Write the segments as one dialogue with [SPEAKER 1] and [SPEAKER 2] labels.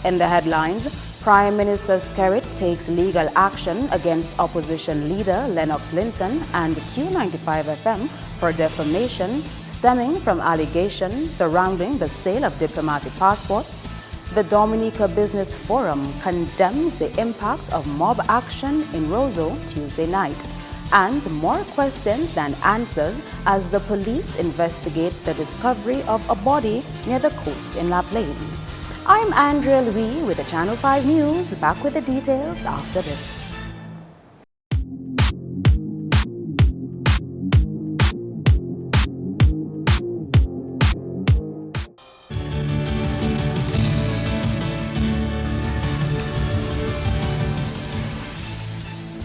[SPEAKER 1] In the headlines, Prime Minister Skerrit takes legal action against opposition leader Lennox Linton and Q95FM for defamation stemming from allegations surrounding the sale of diplomatic passports. The Dominica Business Forum condemns the impact of mob action in Roseau Tuesday night. And more questions than answers as the police investigate the discovery of a body near the coast in La Plaine. I'm Andrea Louis with the Channel 5 News, back with the details after this.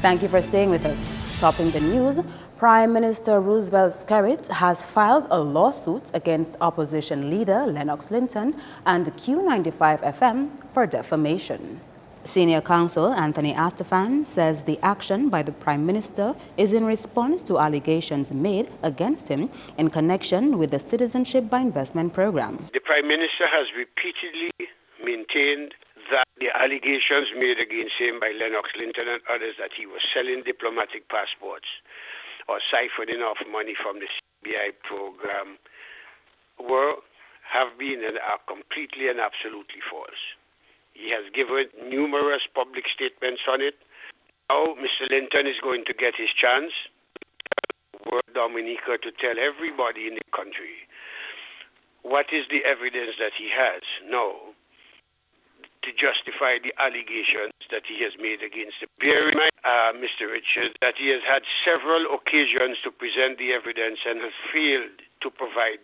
[SPEAKER 1] Thank you for staying with us. Topping the news, Prime Minister Roosevelt Skerrit has filed a lawsuit against opposition leader Lennox Linton and Q95FM for defamation. Senior counsel Anthony Astafan says the action by the Prime Minister is in response to allegations made against him in connection with the Citizenship by Investment program.
[SPEAKER 2] The Prime Minister has repeatedly maintained that the allegations made against him by Lennox Linton and others that he was selling diplomatic passports or siphoning off money from the CBI program have been and are completely and absolutely false. He has given numerous public statements on it. Now Mr. Linton is going to get his chance to Dominica to tell everybody in the country what is the evidence that he has now to justify the allegations that he has made against him. Bear in mind, Mr. Richards, that he has had several occasions to present the evidence and has failed to provide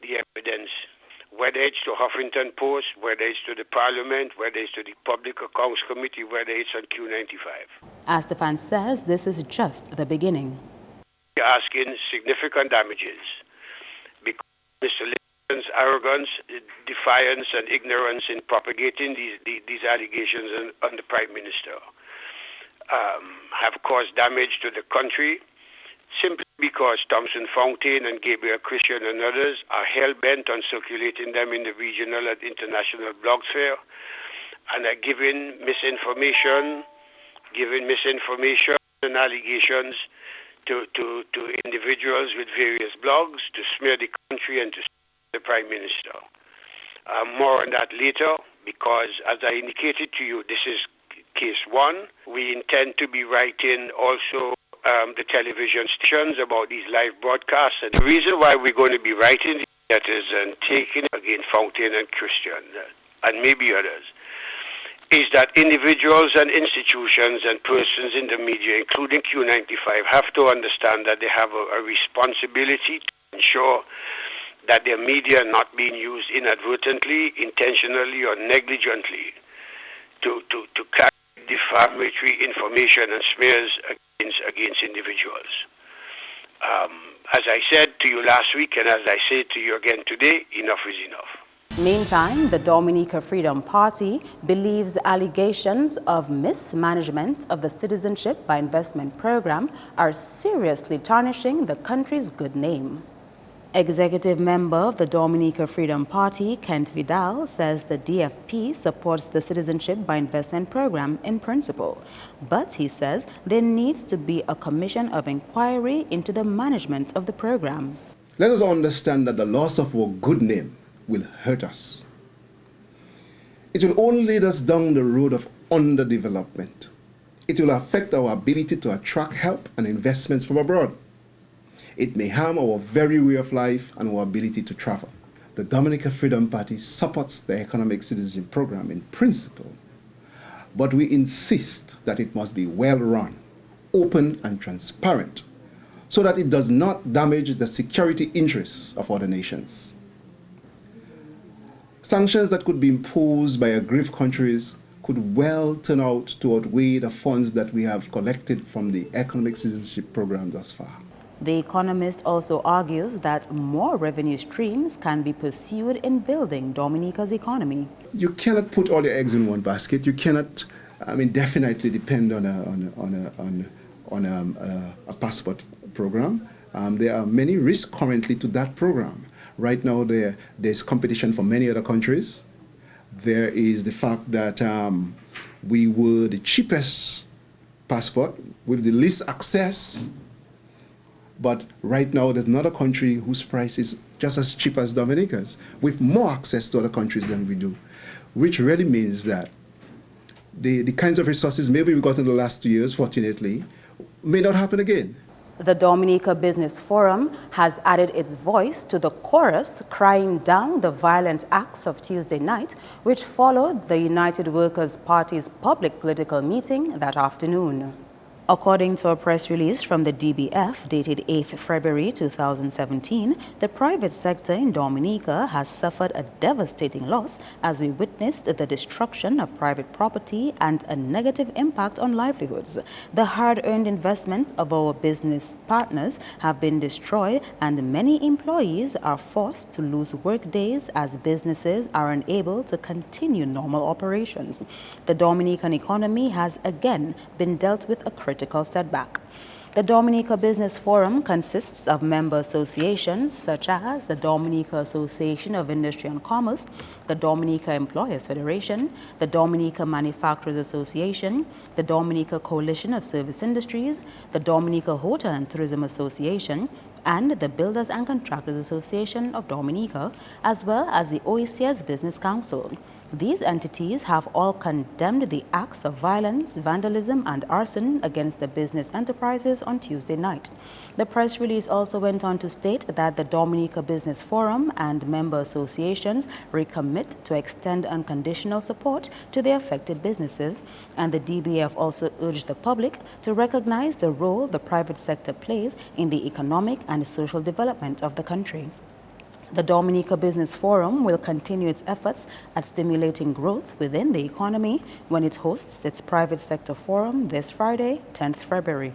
[SPEAKER 2] the evidence, whether it's to Huffington Post, whether it's to the Parliament, whether it's to the Public Accounts Committee, whether it's on Q95.
[SPEAKER 1] Astafan says this is just the beginning.
[SPEAKER 2] We are asking significant damages because Mr. Linton's arrogance, defiance, and ignorance in propagating these allegations on the Prime Minister have caused damage to the country simply because Thompson Fountain and Gabriel Christian and others are hell-bent on circulating them in the regional and international blogosphere and are giving misinformation and allegations to individuals with various blogs to smear the country and to the Prime Minister. More on that later, because as I indicated to you, this is case one. We intend to be writing also the television stations about these live broadcasts. And the reason why we're going to be writing these letters and taking it against Fountain and Christian and maybe others is that individuals and institutions and persons in the media, including Q95, have to understand that they have a responsibility to ensure that their media are not being used inadvertently, intentionally, or negligently to carry defamatory information and smears against individuals. As I said to you last week, and as I say to you again today, enough is enough.
[SPEAKER 1] Meantime, the Dominica Freedom Party believes allegations of mismanagement of the Citizenship by Investment program are seriously tarnishing the country's good name. Executive member of the Dominica Freedom Party, Kent Vidal, says the DFP supports the Citizenship by Investment program in principle. But he says there needs to be a commission of inquiry into the management of the program.
[SPEAKER 3] Let us understand that the loss of our good name will hurt us. It will only lead us down the road of underdevelopment. It will affect our ability to attract help and investments from abroad. It may harm our very way of life and our ability to travel. The Dominica Freedom Party supports the Economic Citizenship Program in principle, but we insist that it must be well run, open and transparent, so that it does not damage the security interests of other nations. Sanctions that could be imposed by aggrieved countries could well turn out to outweigh the funds that we have collected from the Economic Citizenship Program thus far.
[SPEAKER 1] The economist also argues that more revenue streams can be pursued in building Dominica's economy.
[SPEAKER 3] You cannot put all your eggs in one basket. You cannot, definitely depend on a passport program. There are many risks currently to that program. Right now, there's competition from many other countries, There is the fact that we were the cheapest passport with the least access. But right now, there's another country whose price is just as cheap as Dominica's, with more access to other countries than we do, which really means that the kinds of resources maybe we got in the last 2 years, fortunately, may not happen again.
[SPEAKER 1] The Dominica Business Forum has added its voice to the chorus crying down the violent acts of Tuesday night, which followed the United Workers' Party's public political meeting that afternoon. According to a press release from the DBF dated 8th February 2017, the private sector in Dominica has suffered a devastating loss as we witnessed the destruction of private property and a negative impact on livelihoods. The hard-earned investments of our business partners have been destroyed and many employees are forced to lose work days as businesses are unable to continue normal operations. The Dominican economy has again been dealt with a critical setback. The Dominica Business Forum consists of member associations such as the Dominica Association of Industry and Commerce, the Dominica Employers Federation, the Dominica Manufacturers Association, the Dominica Coalition of Service Industries, the Dominica Hotel and Tourism Association, and the Builders and Contractors Association of Dominica, as well as the OECS Business Council. These entities have all condemned the acts of violence, vandalism, and arson against the business enterprises on Tuesday night. The press release also went on to state that the Dominica Business Forum and member associations recommit to extend unconditional support to the affected businesses, and the DBF also urged the public to recognize the role the private sector plays in the economic and social development of the country. The Dominica Business Forum will continue its efforts at stimulating growth within the economy when it hosts its private sector forum this Friday, 10th February.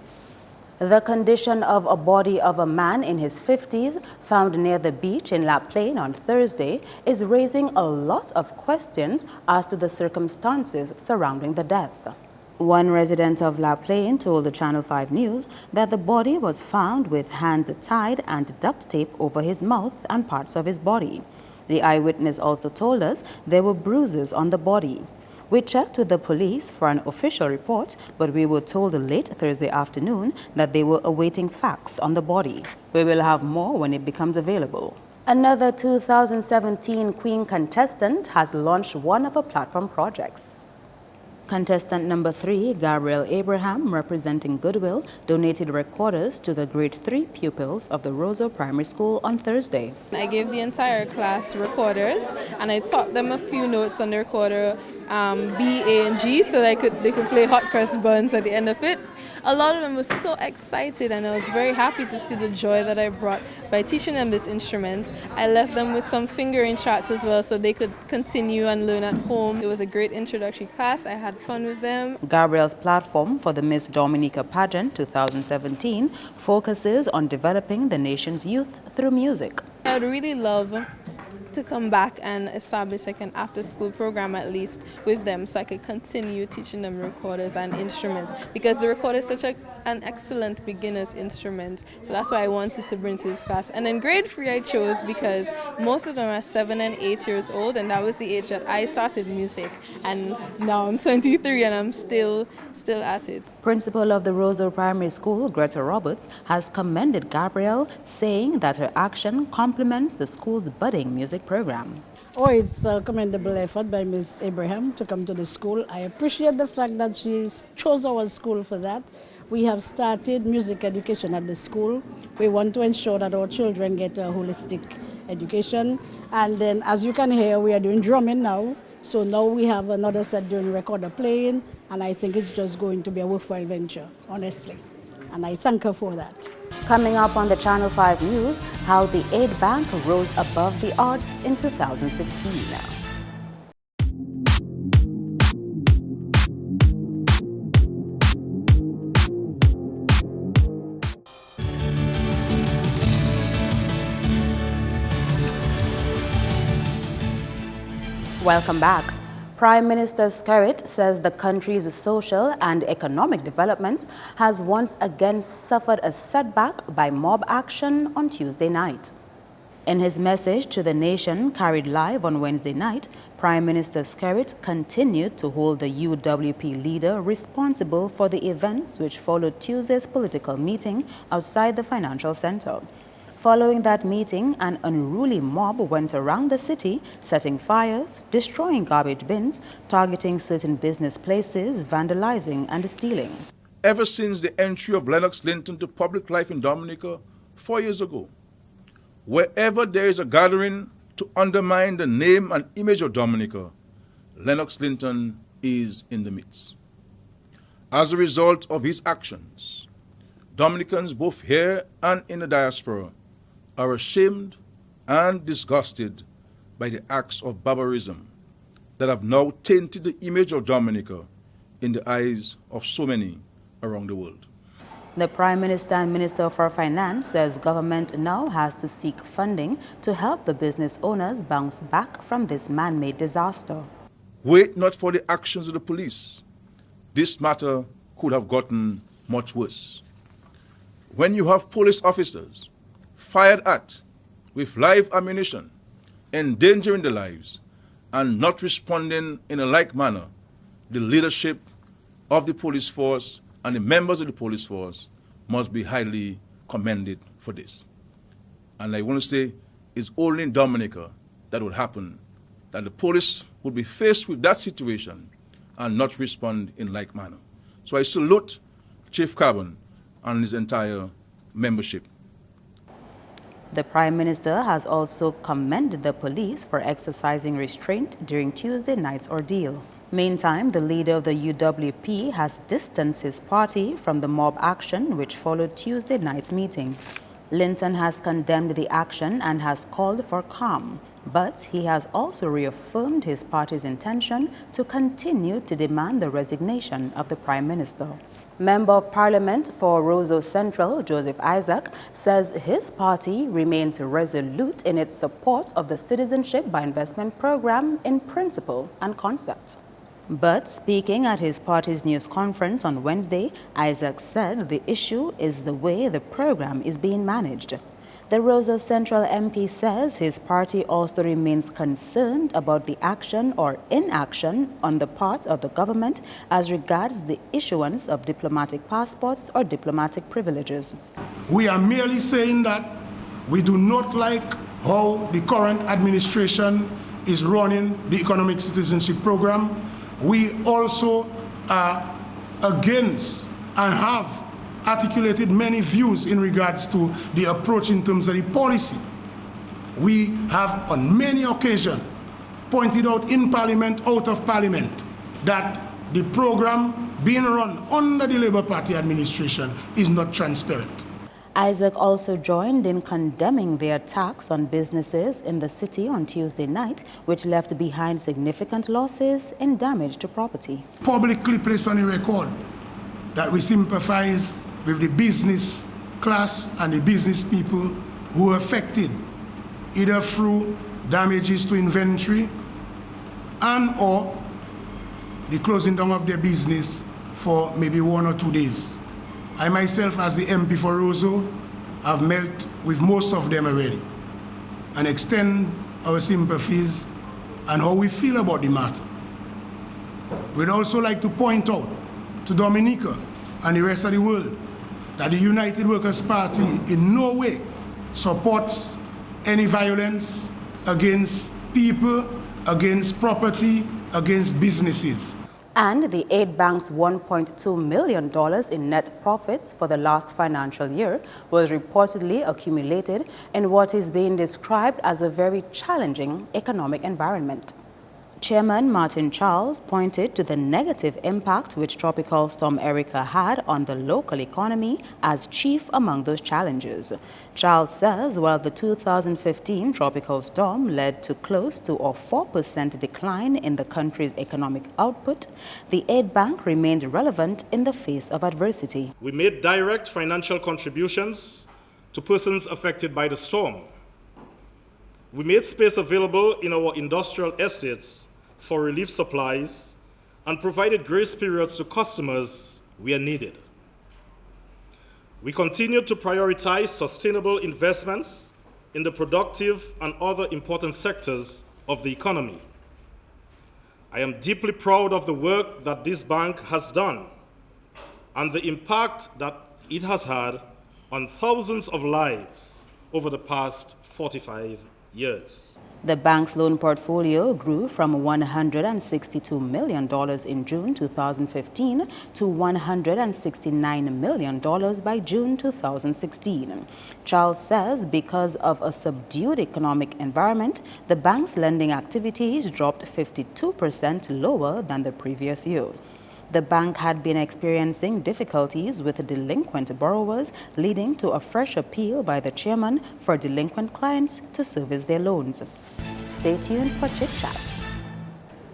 [SPEAKER 1] The condition of a body of a man in his 50s found near the beach in La Plaine on Thursday is raising a lot of questions as to the circumstances surrounding the death. One resident of La Plaine told the Channel 5 News that the body was found with hands tied and duct tape over his mouth and parts of his body. The eyewitness also told us there were bruises on the body. We checked with the police for an official report, but we were told late Thursday afternoon that they were awaiting facts on the body. We will have more when it becomes available. Another 2017 Queen contestant has launched one of her platform projects. Contestant number 3, Gabrielle Abraham, representing Goodwill, donated recorders to the grade 3 pupils of the Roseau Primary School on Thursday.
[SPEAKER 4] I gave the entire class recorders and I taught them a few notes on the recorder, B, A, and G, so they could play hot press buns at the end of it. A lot of them were so excited and I was very happy to see the joy that I brought by teaching them this instrument. I left them with some fingering charts as well so they could continue and learn at home. It was a great introductory class. I had fun with them.
[SPEAKER 1] Gabrielle's platform for the Miss Dominica pageant 2017 focuses on developing the nation's youth through music.
[SPEAKER 4] I would really love to come back and establish like an after-school program at least with them so I could continue teaching them recorders and instruments because the recorder is such an excellent beginner's instrument, so that's why I wanted to bring to this class. And then grade 3 I chose because most of them are 7 and 8 years old and that was the age that I started music, and now I'm 23 and I'm still at it.
[SPEAKER 1] Principal of the Roseau Primary School, Greta Roberts, has commended Gabrielle, saying that her action complements the school's budding music program.
[SPEAKER 5] Oh, it's a commendable effort by Ms. Abraham to come to the school. I appreciate the fact that she chose our school for that. We have started music education at the school. We want to ensure that our children get a holistic education. And then, as you can hear, we are doing drumming now. So now we have another set doing recorder playing, and I think it's just going to be a worthwhile venture, honestly. And I thank her for that.
[SPEAKER 1] Coming up on the Channel 5 News, how the aid bank rose above the odds in 2016. Welcome back. Prime Minister Skerrit says the country's social and economic development has once again suffered a setback by mob action on Tuesday night. In his message to the nation carried live on Wednesday night, Prime Minister Skerrit continued to hold the UWP leader responsible for the events which followed Tuesday's political meeting outside the financial center. Following that meeting, an unruly mob went around the city, setting fires, destroying garbage bins, targeting certain business places, vandalizing and stealing.
[SPEAKER 6] Ever since the entry of Lennox Linton to public life in Dominica 4 years ago, wherever there is a gathering to undermine the name and image of Dominica, Lennox Linton is in the midst. As a result of his actions, Dominicans both here and in the diaspora are ashamed and disgusted by the acts of barbarism that have now tainted the image of Dominica in the eyes of so many around the world.
[SPEAKER 1] The Prime Minister and Minister for Finance says government now has to seek funding to help the business owners bounce back from this man-made disaster.
[SPEAKER 6] Wait not for the actions of the police. This matter could have gotten much worse. When you have police officers fired at with live ammunition, endangering their lives, and not responding in a like manner, the leadership of the police force and the members of the police force must be highly commended for this. And I want to say, it's only in Dominica that would happen, that the police would be faced with that situation and not respond in like manner. So I salute Chief Carbon and his entire membership.
[SPEAKER 1] The Prime Minister has also commended the police for exercising restraint during Tuesday night's ordeal. Meantime, the leader of the UWP has distanced his party from the mob action which followed Tuesday night's meeting. Linton has condemned the action and has called for calm, but he has also reaffirmed his party's intention to continue to demand the resignation of the Prime Minister. Member of Parliament for Roseau Central, Joseph Isaac, says his party remains resolute in its support of the Citizenship by Investment program in principle and concept. But speaking at his party's news conference on Wednesday, Isaac said the issue is the way the program is being managed. The Roseau Central MP says his party also remains concerned about the action or inaction on the part of the government as regards the issuance of diplomatic passports or diplomatic privileges.
[SPEAKER 7] We are merely saying that we do not like how the current administration is running the economic citizenship program. We also are against and have articulated many views in regards to the approach in terms of the policy. We have on many occasions pointed out in Parliament, out of Parliament, that the program being run under the Labour Party administration is not transparent.
[SPEAKER 1] Isaac also joined in condemning the attacks on businesses in the city on Tuesday night, which left behind significant losses and damage to property.
[SPEAKER 7] Publicly place on the record that we sympathize with the business class and the business people who are affected, either through damages to inventory and or the closing down of their business for maybe 1 or 2 days. I myself, as the MP for Roseau, have met with most of them already and extend our sympathies and how we feel about the matter. We'd also like to point out to Dominica and the rest of the world that the United Workers' Party in no way supports any violence against people, against property, against businesses.
[SPEAKER 1] And the aid bank's $1.2 million in net profits for the last financial year was reportedly accumulated in what is being described as a very challenging economic environment. Chairman Martin Charles pointed to the negative impact which Tropical Storm Erica had on the local economy as chief among those challenges. Charles says while the 2015 tropical storm led to close to a 4% decline in the country's economic output, the aid bank remained relevant in the face of adversity.
[SPEAKER 8] We made direct financial contributions to persons affected by the storm. We made space available in our industrial estates for relief supplies and provided grace periods to customers where needed. We continued to prioritize sustainable investments in the productive and other important sectors of the economy. I am deeply proud of the work that this bank has done and the impact that it has had on thousands of lives over the past 45 years.
[SPEAKER 1] The bank's loan portfolio grew from $162 million in June 2015 to $169 million by June 2016. Charles says because of a subdued economic environment, the bank's lending activities dropped 52% lower than the previous year. The bank had been experiencing difficulties with delinquent borrowers, leading to a fresh appeal by the chairman for delinquent clients to service their loans. Stay tuned for Chit Chat.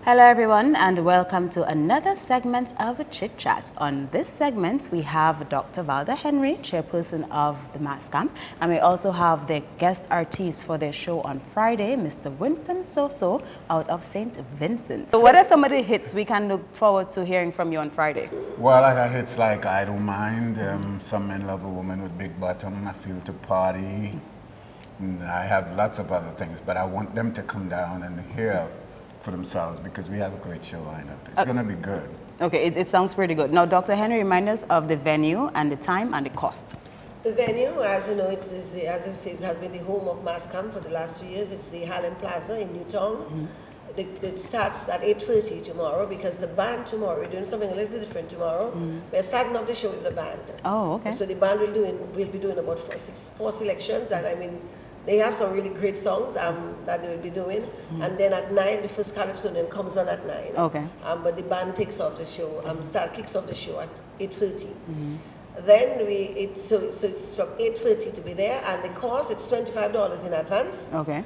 [SPEAKER 1] Hello everyone and welcome to another segment of Chit Chat. On this segment we have Dr. Valda Henry, chairperson of the Mass Camp, and we also have the guest artist for their show on Friday, Mr. Winston Soso out of St. Vincent. So what are some of the hits we can look forward to hearing from you on Friday?
[SPEAKER 9] Well, I got hits like I Don't Mind, Some Men Love a Woman with Big Bottom, I Feel to Party. I have lots of other things, but I want them to come down and hear for themselves because we have a great show lineup. It's going to be good.
[SPEAKER 1] Okay, it sounds pretty good. Now, Dr. Henry, remind us of the venue and the time and the cost.
[SPEAKER 10] The venue, as you know, as it says, has been the home of Mass Camp for the last few years. It's the Hallam Plaza in Newtown. It starts at 8:30 tomorrow because the band tomorrow, we're doing something a little different tomorrow. We're starting off the show with the band.
[SPEAKER 1] Oh, okay.
[SPEAKER 10] So the band will be doing about four selections, and I mean, they have some really great songs that they will be doing. And then at 9, the first Calypsonian comes on at 9.
[SPEAKER 1] Okay.
[SPEAKER 10] But the band takes off the show, kicks off the show at 8:30. Then it's from 8:30 to be there, and the cost, it's $25 in advance.
[SPEAKER 1] Okay.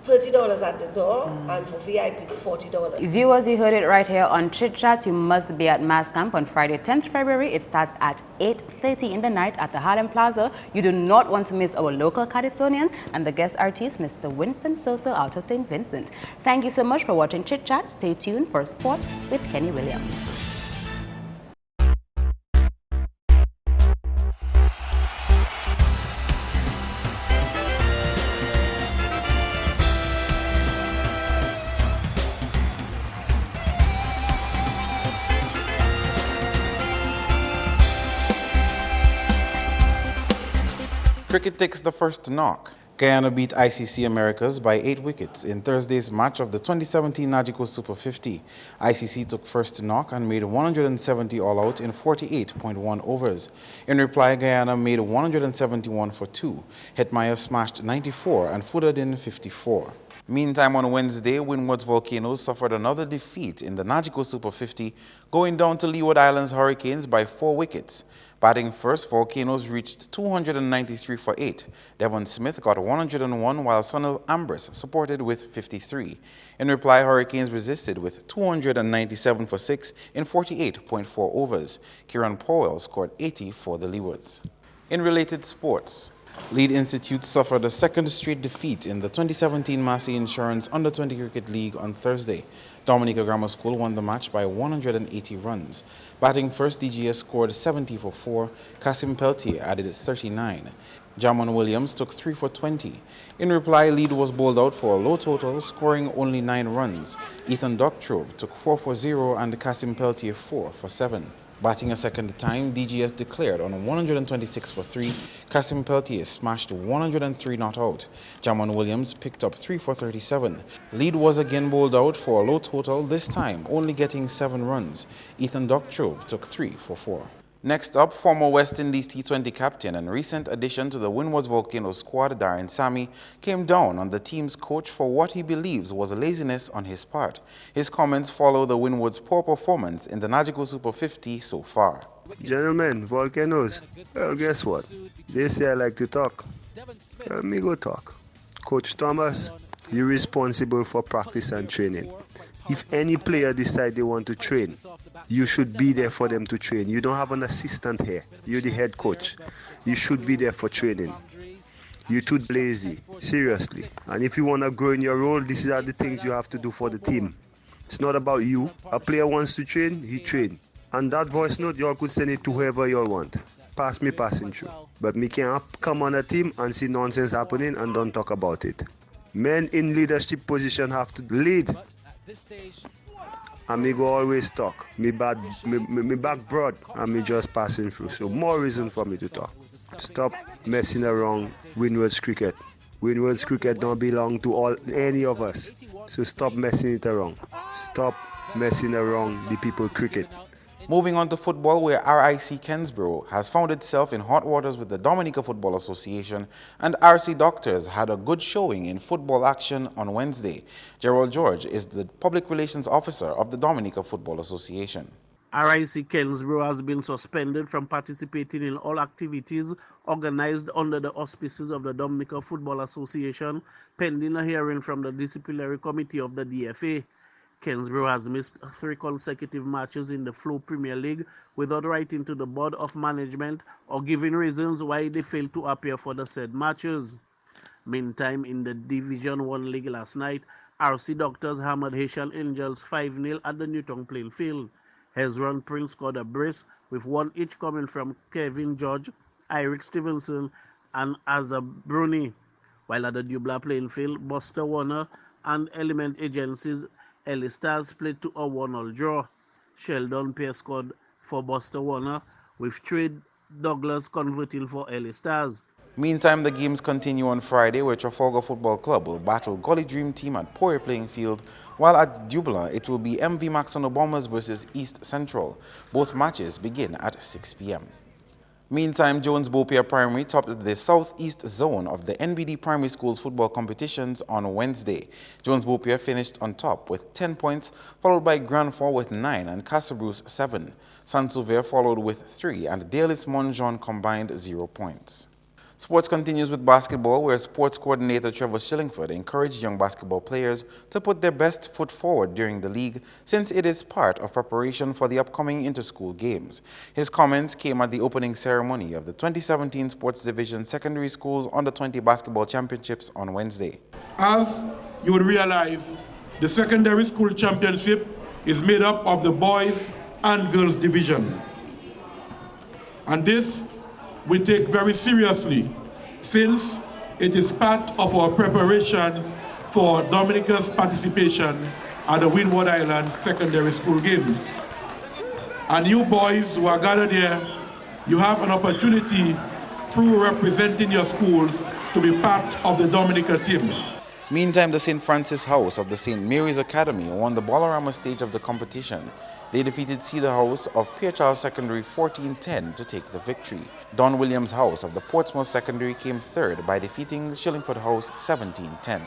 [SPEAKER 10] $30 at the door, and for VIP it's $40.
[SPEAKER 1] Viewers, you heard it right here on Chit Chat. You must be at Mass Camp on Friday, 10th February. It starts at 8:30 in the night at the Hallam Plaza. You do not want to miss our local Calypsonians and the guest artist, Mr. Winston Soso out of St. Vincent. Thank you so much for watching Chit Chat. Stay tuned for sports with Kenny Williams.
[SPEAKER 11] Cricket takes the first knock. Guyana beat ICC Americas by 8 wickets in Thursday's match of the 2017 Nagico Super 50. ICC took first knock and made 170 all out in 48.1 overs. In reply, Guyana made 171 for 2. Hetmeyer smashed 94 and footed in 54. Meantime, on Wednesday, Windward's Volcanoes suffered another defeat in the Nagico Super 50, going down to Leeward Islands Hurricanes by 4 wickets. Batting first, Volcanoes reached 293 for 8. Devon Smith got 101, while Sonal Ambrose supported with 53. In reply, Hurricanes resisted with 297 for 6 in 48.4 overs. Kieran Powell scored 80 for the Leewards. In related sports, Lead Institute suffered a second straight defeat in the 2017 Massey Insurance Under-20 Cricket League on Thursday. Dominica Grammar School won the match by 180 runs. Batting first, DGS scored 70 for 4. Kasim Peltier added 39. Jaman Williams took 3 for 20. In reply, Lead was bowled out for a low total, scoring only 9 runs. Ethan Doctrove took 4 for 0 and Kasim Peltier 4 for 7. Batting a second time, DGS declared on 126 for 3. Kasim Peltier smashed 103 not out. Jaman Williams picked up 3 for 37. Lead was again bowled out for a low total, this time only getting 7 runs. Ethan Doctrove took 3 for 4. Next up, former West Indies T20 captain and recent addition to the Windward's Volcanoes squad, Darren Sammy, came down on the team's coach for what he believes was laziness on his part. His comments follow the Windward's poor performance in the Nagico Super 50 so far.
[SPEAKER 12] Gentlemen, Volcanoes, well, guess what? They say I like to talk. Let me go talk. Coach Thomas, you're responsible for practice and training. If any player decide they want to train, you should be there for them to train. You don't have an assistant here. You're the head coach. You should be there for training. You're too lazy, seriously. And if you want to grow in your role, these are the things you have to do for the team. It's not about you. A player wants to train, he train. And that voice note, y'all could send it to whoever y'all want. pass me passing through. But me can't come on a team and see nonsense happening and don't talk about it. Men in leadership position have to lead. And me go always talk. Me back broad and me just passing through. So more reason for me to talk. Stop messing around Windward's cricket. Windward's cricket don't belong to any of us. So stop messing it around. Stop messing around the people cricket.
[SPEAKER 11] Moving on to football, where RIC Kensborough has found itself in hot waters with the Dominica Football Association, and RC Doctors had a good showing in football action on Wednesday. Gerald George is the Public Relations Officer of the Dominica Football Association.
[SPEAKER 13] RIC Kensborough has been suspended from participating in all activities organized under the auspices of the Dominica Football Association, pending a hearing from the disciplinary committee of the DFA. Kensborough has missed 3 consecutive matches in the Flow Premier League without writing to the Board of Management or giving reasons why they failed to appear for the said matches. Meantime, in the Division 1 League last night, RC Doctors hammered Haitian Angels 5-0 at the Newton playing field. Hezron Prince scored a brace with 1 each coming from Kevin George, Eric Stevenson and Azza Bruni, while at the Dubla playing field, Buster Warner and Element Agencies Ellie Stars played to a 1-1 draw. Sheldon Pierce scored for Buster Warner, with Trade Douglas converting for Ellie Stars.
[SPEAKER 11] Meantime, the games continue on Friday, where Trafalgar Football Club will battle Gully Dream Team at Poirier playing field, while at Dubla it will be MV Maxon Bombers versus East Central. Both matches begin at 6 p.m. Meantime, Jones Bopier Primary topped the southeast zone of the NBD Primary Schools football competitions on Wednesday. Jones Bopier finished on top with 10 points, followed by Grand Fort with 9 and Casa Bruce 7. Saint-Sauveur followed with 3 and Dalis Monjon combined 0 points. Sports continues with basketball, where sports coordinator Trevor Shillingford encouraged young basketball players to put their best foot forward during the league, since it is part of preparation for the upcoming inter-school games. His comments came at the opening ceremony of the 2017 Sports Division Secondary Schools Under-20 Basketball Championships on Wednesday.
[SPEAKER 14] As you would realize, the Secondary School Championship is made up of the boys and girls division. And this we take very seriously, since it is part of our preparations for Dominica's participation at the Windward Island Secondary School Games. And you boys who are gathered here, you have an opportunity through representing your schools to be part of the Dominica team.
[SPEAKER 11] Meantime, the St. Francis House of the St. Mary's Academy won the Bolorama stage of the competition. They defeated Cedar House of Pierre Charles Secondary 14-10 to take the victory. Don Williams House of the Portsmouth Secondary came third by defeating Shillingford House 17-10.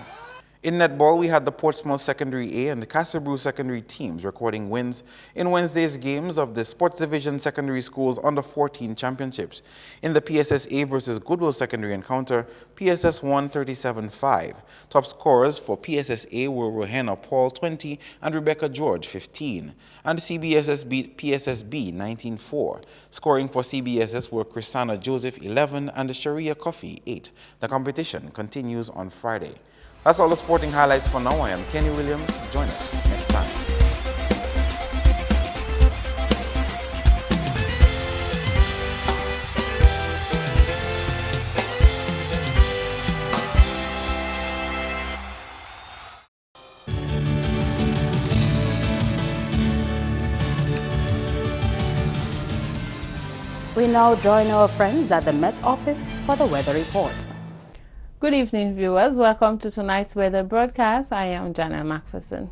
[SPEAKER 11] In netball, we had the Portsmouth Secondary A and the Casa Bruce Secondary teams recording wins in Wednesday's games of the Sports Division Secondary Schools Under-14 Championships. In the PSSA versus Goodwill Secondary encounter, PSS won 37-5. Top scorers for PSSA were Rohanna Paul 20 and Rebecca George 15. And CBSS beat PSSB 19-4. Scoring for CBSS were Chrisana Joseph 11 and Sharia Coffee 8. The competition continues on Friday. That's all the sporting highlights for now. I am Kenny Williams. Join us next time.
[SPEAKER 1] We now join our friends at the Met Office for the weather report.
[SPEAKER 15] Good evening, viewers. Welcome to tonight's weather broadcast. I am Janelle Macpherson.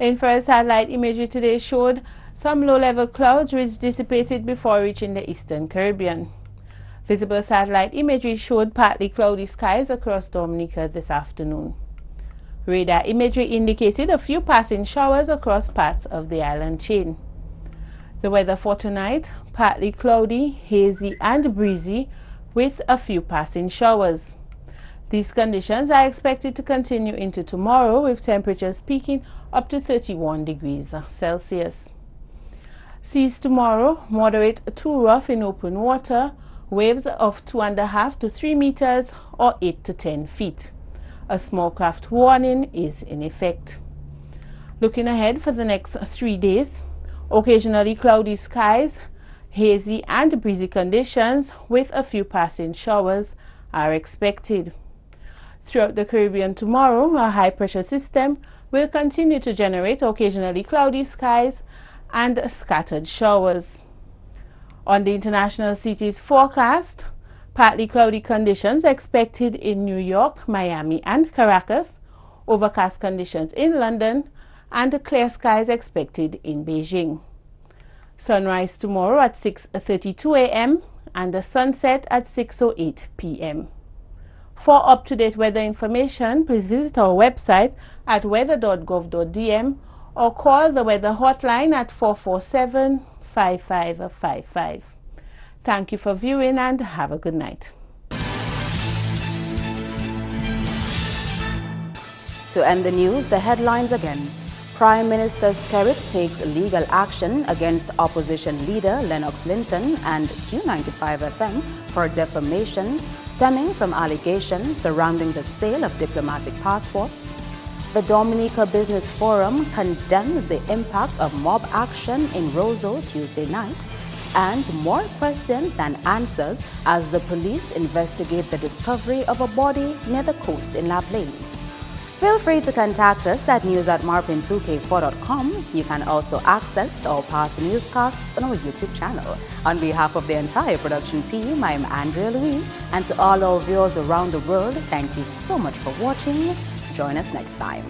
[SPEAKER 15] Infrared satellite imagery today showed some low-level clouds which dissipated before reaching the eastern Caribbean. Visible satellite imagery showed partly cloudy skies across Dominica this afternoon. Radar imagery indicated a few passing showers across parts of the island chain. The weather for tonight, partly cloudy, hazy and breezy with a few passing showers. These conditions are expected to continue into tomorrow, with temperatures peaking up to 31 degrees Celsius. Seas tomorrow, moderate to rough in open water, waves of 2.5 to 3 meters or 8 to 10 feet. A small craft warning is in effect. Looking ahead for the next 3 days, occasionally cloudy skies, Hazy and breezy conditions with a few passing showers are expected. Throughout the Caribbean tomorrow, a high-pressure system will continue to generate occasionally cloudy skies and scattered showers. On the international cities forecast, partly cloudy conditions expected in New York, Miami and Caracas, overcast conditions in London, and clear skies expected in Beijing. Sunrise tomorrow at 6:32 a.m. and the sunset at 6:08 p.m. For up-to-date weather information, please visit our website at weather.gov.dm or call the weather hotline at 447-5555. Thank you for viewing and have a good night.
[SPEAKER 1] To end the news, the headlines again. Prime Minister Skerrit takes legal action against opposition leader Lennox Linton and Q95FM for defamation stemming from allegations surrounding the sale of diplomatic passports. The Dominica Business Forum condemns the impact of mob action in Roseau Tuesday night, and more questions than answers as the police investigate the discovery of a body near the coast in La Plaine. Feel free to contact us at news@marpin2k4.com. You can also access our past newscasts on our YouTube channel. On behalf of the entire production team, I'm Andrea Louis, and to all our viewers around the world, thank you so much for watching. Join us next time.